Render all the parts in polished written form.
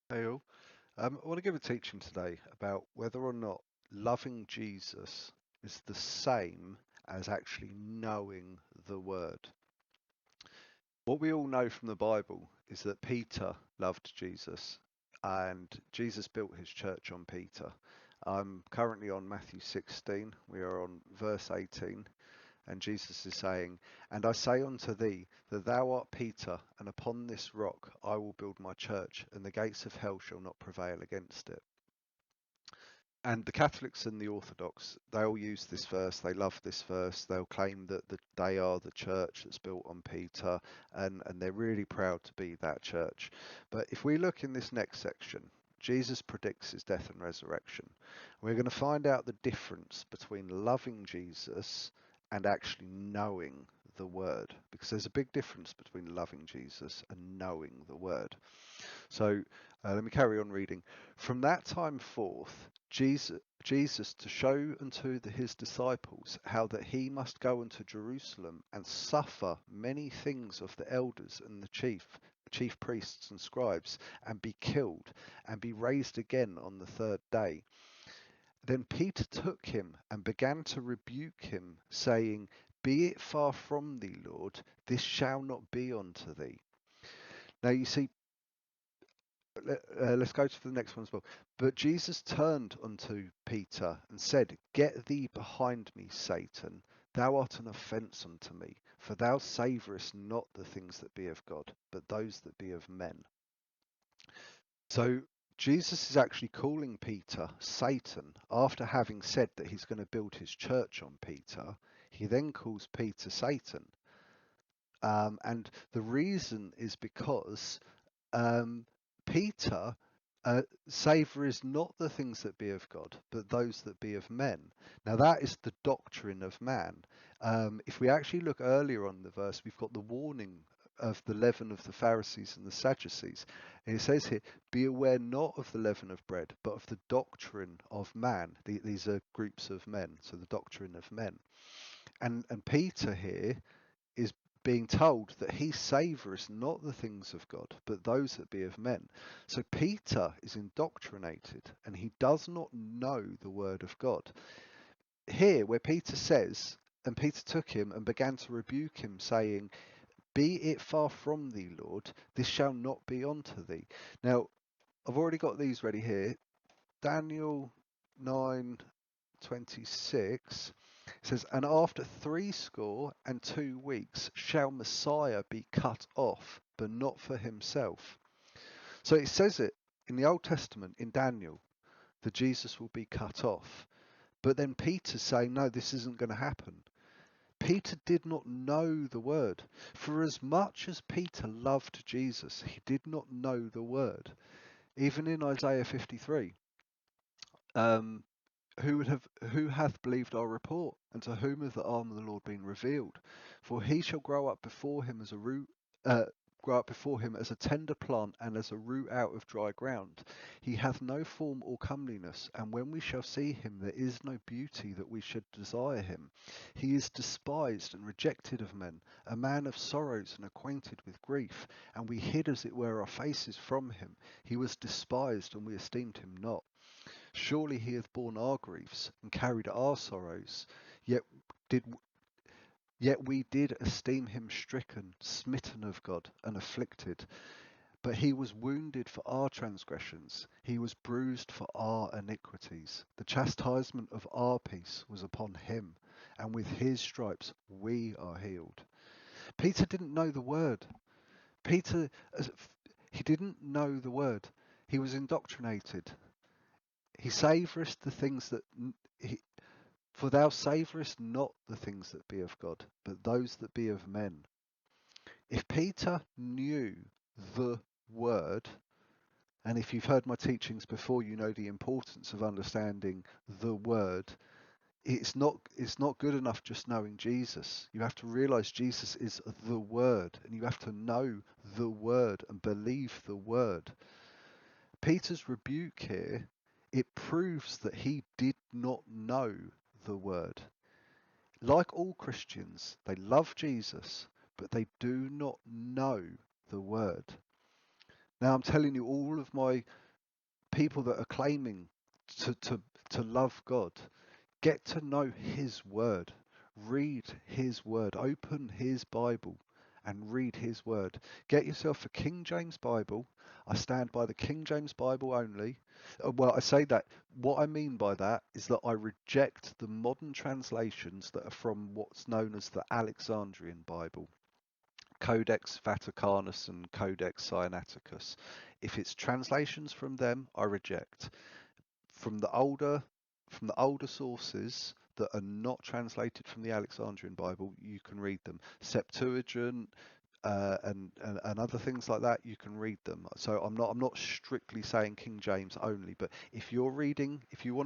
Hey all. I want to give a teaching today about whether or not loving Jesus is the same as actually knowing the word. What we all know from the Bible is that Peter loved Jesus and Jesus built his church on Peter. I'm currently on Matthew 16. We are on verse 18. And Jesus is saying, "And I say unto thee that thou art Peter, and upon this rock I will build my church, and the gates of hell shall not prevail against it." And the Catholics and the Orthodox, they all use this verse. They love this verse. They'll claim that they are the church that's built on Peter, and they're really proud to be that church. But if we look in this next section, Jesus predicts his death and resurrection. We're going to find out the difference between loving Jesus and actually knowing the word, because there's a big difference between loving Jesus and knowing the word. So let me carry on reading. From that time forth, Jesus to show unto his disciples how that he must go unto Jerusalem and suffer many things of the elders and the chief priests and scribes, and be killed, and be raised again on the third day. Then Peter took him and began to rebuke him, saying, Be it far from thee, Lord, this shall not be unto thee. Now you see, let's go to the next one as well. But Jesus turned unto Peter and said, Get thee behind me, Satan. Thou art an offence unto me, for thou savourest not the things that be of God, but those that be of men. So Jesus is actually calling Peter Satan after having said that he's going to build his church on Peter. He then calls Peter Satan. And the reason is because Peter savours not the things that be of God, but those that be of men. Now that is the doctrine of man. If we actually look earlier on the verse, we've got the warning of the leaven of the Pharisees and the Sadducees. And it says here, be aware not of the leaven of bread, but of the doctrine of man. These are groups of men, so the doctrine of men. And Peter here is being told that he savours not the things of God, but those that be of men. So Peter is indoctrinated and he does not know the word of God. Here, where Peter says, and Peter took him and began to rebuke him, saying, Be it far from thee, Lord, this shall not be unto thee. Now, I've already got these ready here. Daniel 9:26 says, And after 62 weeks shall Messiah be cut off, but not for himself. So it says it in the Old Testament, in Daniel, that Jesus will be cut off. But then Peter's saying, no, this isn't going to happen. Peter did not know the word. For as much as Peter loved Jesus, he did not know the word. Even in Isaiah 53, who hath believed our report, and to whom hath the arm of the Lord been revealed? For he shall grow up before him as a root, grow up before him as a tender plant, and as a root out of dry ground. He hath no form or comeliness, and when we shall see him, there is no beauty that we should desire him. He is despised and rejected of men, a man of sorrows and acquainted with grief, and we hid as it were our faces from him. He was despised, and we esteemed him not. Surely he hath borne our griefs and carried our sorrows, yet did yet we did esteem him stricken, smitten of God, and afflicted. But he was wounded for our transgressions, he was bruised for our iniquities. The chastisement of our peace was upon him, and with his stripes we are healed. Peter didn't know the word. Peter, he didn't know the word. He was indoctrinated. He savourest the things that he, for thou savourest not the things that be of God, but those that be of men. If Peter knew the word, and if you've heard my teachings before, you know the importance of understanding the word. It's not good enough just knowing Jesus. You have to realise Jesus is the word, and you have to know the word and believe the word. Peter's rebuke here, it proves that he did not know the word. Like all Christians, they love Jesus, but they do not know the word. Now I'm telling you, all of my people that are claiming to to to love God, get to know His Word. Read His Word. Open His Bible and read His Word. Get yourself a King James Bible. I stand by the King James Bible only. Well, I say that. What I mean by that is that I reject the modern translations that are from what's known as the Alexandrian Bible. Codex Vaticanus and Codex Sinaiticus. If it's translations from them, I reject. From the older sources that are not translated from the Alexandrian Bible, you can read them. Septuagint, and other things like that, you can read them. So I'm not strictly saying King James only, but if you want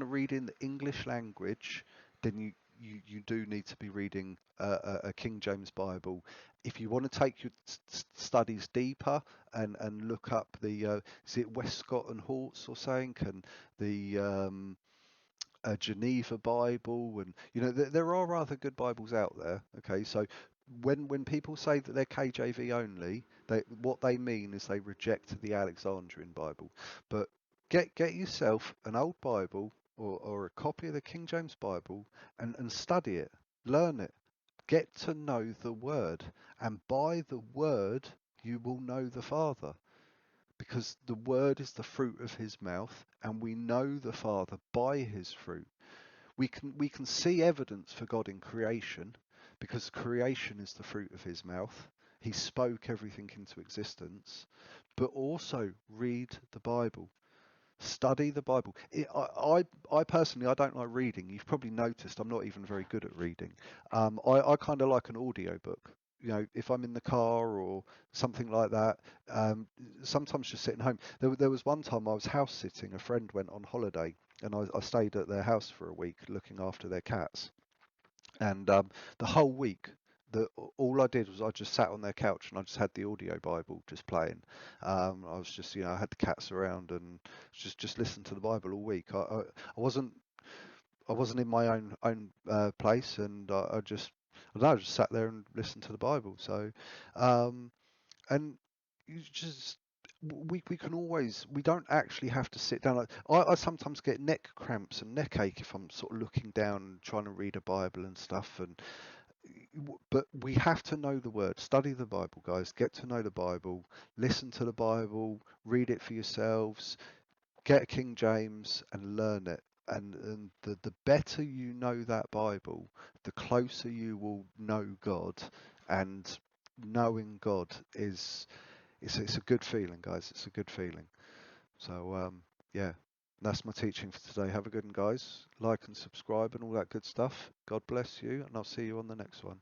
to read in the English language, then you do need to be reading a King James Bible. If you want to take your studies deeper and look up the is it Westcott and Hortz or something, and the a Geneva Bible, and there are other good Bibles out there. Okay, so when people say that they're KJV only, what they mean is they reject the Alexandrian Bible. But get yourself an old Bible, or a copy of the King James Bible, and study it, learn it, get to know the Word, and by the Word you will know the Father, because the Word is the fruit of His mouth, and we know the Father by His fruit. We can see evidence for God in creation, because creation is the fruit of His mouth. He spoke everything into existence. But also read the Bible, study the Bible. I personally, I don't like reading. You've probably noticed I'm not even very good at reading. I kind of like an audio book. If I'm in the car or something like that, um, sometimes just sitting home. There was one time I was house sitting. A friend went on holiday, and I stayed at their house for a week looking after their cats. And the whole week, all I did was I just sat on their couch and I just had the audio Bible just playing. I was just, I had the cats around and just listened to the Bible all week. I wasn't in my own place, and I don't know, I just sat there and listened to the Bible. So, um, and you just we don't actually have to sit down. Like, I sometimes get neck cramps and neck ache if I'm sort of looking down and trying to read a Bible and stuff. But we have to know the Word. Study the Bible, guys. Get to know the Bible. Listen to the Bible. Read it for yourselves. Get a King James and learn it. And the better you know that Bible, the closer you will know God. And knowing God is it's a good feeling, guys. It's a good feeling. So yeah, that's my teaching for today. Have a good one, guys. Like and subscribe and all that good stuff. God bless you, and I'll see you on the next one.